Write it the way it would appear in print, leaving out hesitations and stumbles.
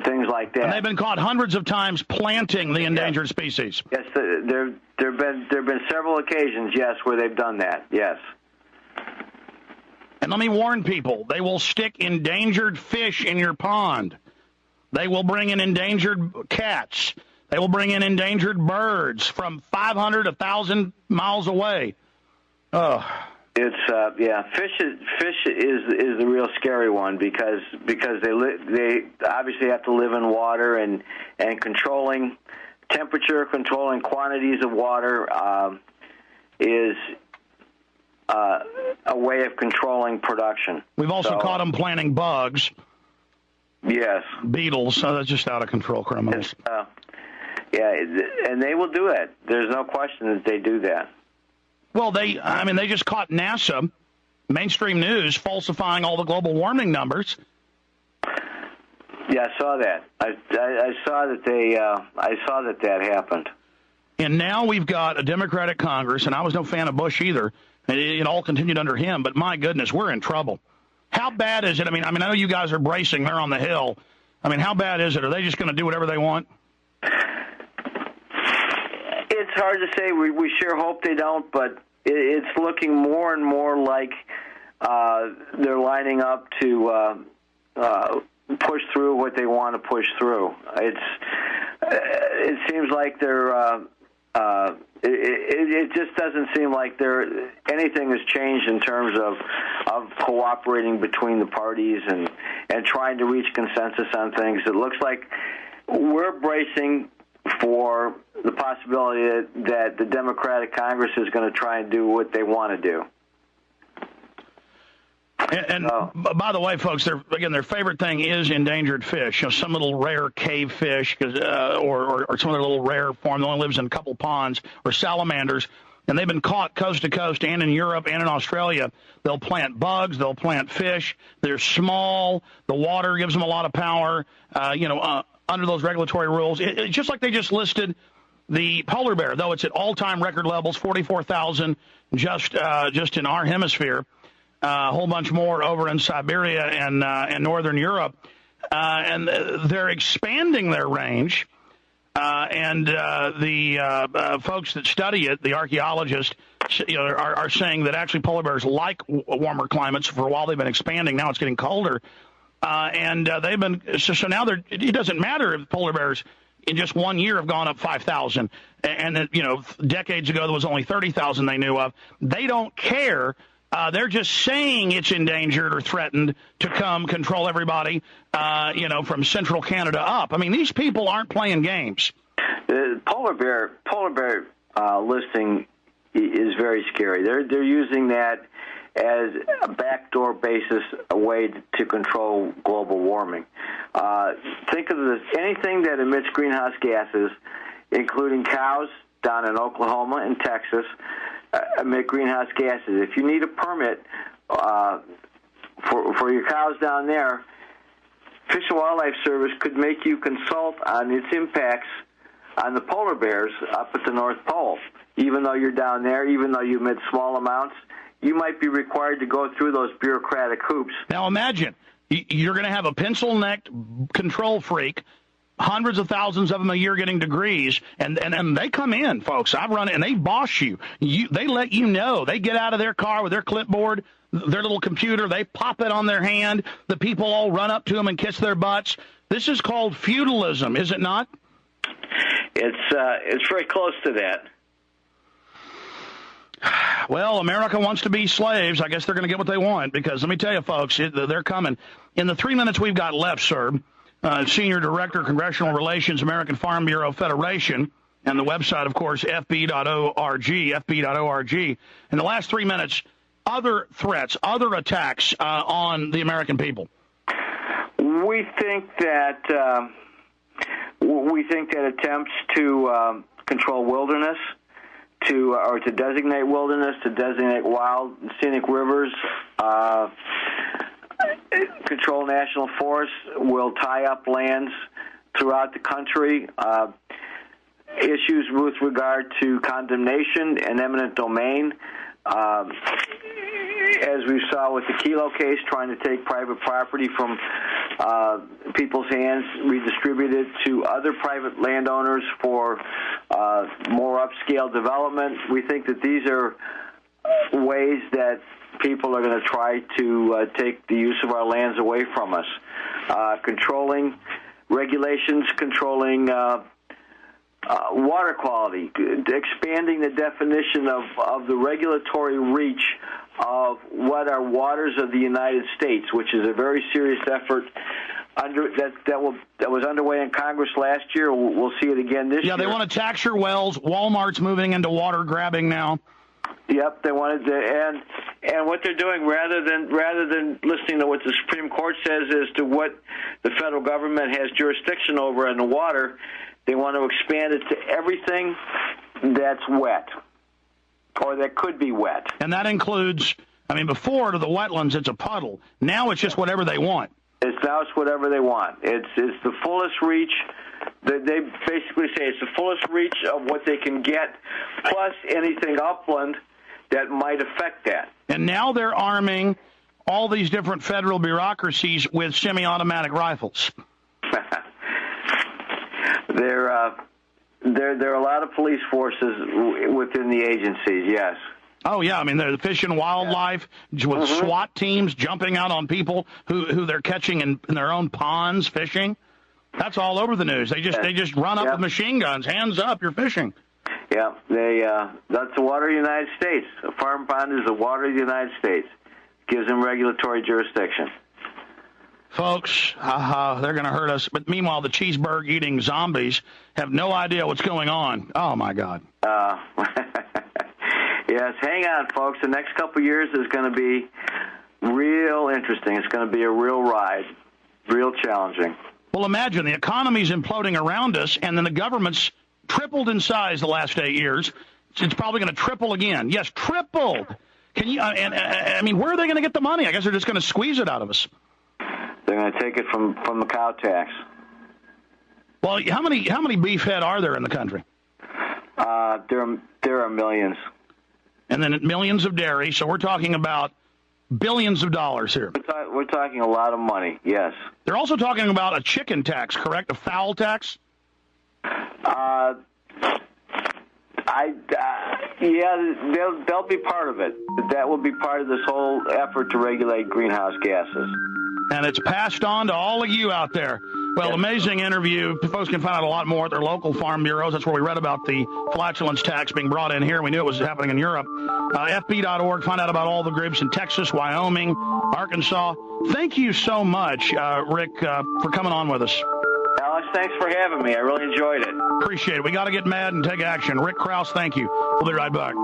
things like that. And they've been caught hundreds of times planting the endangered there's Yes, there have been several occasions, yes, where they've done that, yes. And let me warn people, they will stick endangered fish in your pond. They will bring in endangered cats. They will bring in endangered birds from 500, 1,000 miles away. Oh. It's fish is the real scary one because they obviously have to live in water, and controlling temperature, controlling quantities of water is a way of controlling production. We've also caught them planting bugs. Yes. Beetles. So that's just out of control criminals. And they will do it. There's no question that they do that. Well, they just caught NASA, mainstream news, falsifying all the global warming numbers. Yeah, I saw that. I saw that happened. And now we've got a Democratic Congress, and I was no fan of Bush either, and it all continued under him. But my goodness, we're in trouble. How bad is it? I mean, I know you guys are bracing there on the Hill. I mean, how bad is it? Are they just going to do whatever they want? It's hard to say. We sure hope they don't, but it's looking more and more like they're lining up to push through what they want to push through. It seems like they're. It just doesn't seem like anything has changed in terms of cooperating between the parties and trying to reach consensus on things. It looks like we're bracing for the possibility that the Democratic Congress is going to try and do what they want to do. And by the way, folks, their favorite thing is endangered fish. You know, some little rare cave fish, or some other little rare form that only lives in a couple ponds, or salamanders. And they've been caught coast to coast, and in Europe and in Australia. They'll plant bugs, they'll plant fish. They're small. The water gives them a lot of power. Under those regulatory rules, it's just like they just listed the polar bear, though it's at all-time record levels, 44,000 just in our hemisphere. A whole bunch more over in Siberia and northern Europe, and they're expanding their range. The folks that study it, the archaeologists, are saying that actually polar bears like warmer climates. For a while, they've been expanding. Now it's getting colder, they've been so now it doesn't matter if polar bears in just 1 year have gone up 5,000, and decades ago there was only 30,000 they knew of. They don't care. They're just saying it's endangered or threatened to come control everybody, from central Canada up. I mean, these people aren't playing games. The polar bear listing is very scary. They're using that as a backdoor basis, a way to control global warming. Think of this: anything that emits greenhouse gases, including cows down in Oklahoma and Texas, emit greenhouse gases. If you need a permit for your cows down there, Fish and Wildlife Service could make you consult on its impacts on the polar bears up at the North Pole. Even though you're down there, even though you emit small amounts, you might be required to go through those bureaucratic hoops. Now imagine, you're going to have a pencil-necked control freak, hundreds of thousands of them a year getting degrees, and they come in, folks. I've run it, and they boss you. They let you know. They get out of their car with their clipboard, their little computer. They pop it on their hand. The people all run up to them and kiss their butts. This is called feudalism, is it not? It's very close to that. Well, America wants to be slaves. I guess they're going to get what they want, because let me tell you, folks, they're coming. In the 3 minutes we've got left, sir, Senior Director, Congressional Relations, American Farm Bureau Federation, and the website, of course, fb.org. In the last 3 minutes, other threats, other attacks on the American people. We think that attempts to control wilderness, to designate wilderness, to designate wild scenic rivers, control national forests, will tie up lands throughout the country. Issues with regard to condemnation and eminent domain, as we saw with the Kelo case, trying to take private property from people's hands, redistribute it to other private landowners for more upscale development. We think that these are ways that people are going to try to take the use of our lands away from us. Controlling regulations, controlling water quality, expanding the definition of the regulatory reach of what are waters of the United States, which is a very serious effort that was underway in Congress last year. We'll see it again this year. Yeah, they want to tax your wells. Walmart's moving into water grabbing now. Yep, they wanted to, and what they're doing, rather than listening to what the Supreme Court says as to what the federal government has jurisdiction over in the water, they want to expand it to everything that's wet or that could be wet. And that includes, before to the wetlands, it's a puddle. Now it's just whatever they want. It's whatever they want. It's the fullest reach. They basically say it's the fullest reach of what they can get, plus anything upland that might affect that. And now they're arming all these different federal bureaucracies with semi-automatic rifles. There are a lot of police forces within the agencies, yes. Oh, yeah. They're the Fish and Wildlife with SWAT teams jumping out on people who they're catching in their own ponds fishing. That's all over the news. They just run up with machine guns. Hands up, you're fishing. Yeah, that's the water of the United States. A farm pond is the water of the United States. Gives them regulatory jurisdiction. Folks, they're going to hurt us. But meanwhile, the cheeseburger-eating zombies have no idea what's going on. Oh, my God. Yes, hang on, folks. The next couple of years is going to be real interesting. It's going to be a real ride, real challenging. Well, imagine the economy's imploding around us, and then the government's tripled in size the last 8 years. It's probably going to triple again. Yes, tripled. Can you? Where are they going to get the money? I guess they're just going to squeeze it out of us. They're going to take it from the cow tax. Well, how many beef head are there in the country? There are millions. And then millions of dairy. So we're talking about billions of dollars here. We're talking a lot of money. Yes. They're also talking about a chicken tax, correct? A fowl tax. They'll be part of it. That will be part of this whole effort to regulate greenhouse gases. And it's passed on to all of you out there. Well, amazing interview. Folks can find out a lot more at their local farm bureaus. That's where we read about the flatulence tax being brought in here. We knew it was happening in Europe. FB.org. Find out about all the groups in Texas, Wyoming, Arkansas. Thank you so much, Rick, for coming on with us. Alex, thanks for having me. I really enjoyed it. Appreciate it. We got to get mad and take action. Rick Krause, thank you. We'll be right back.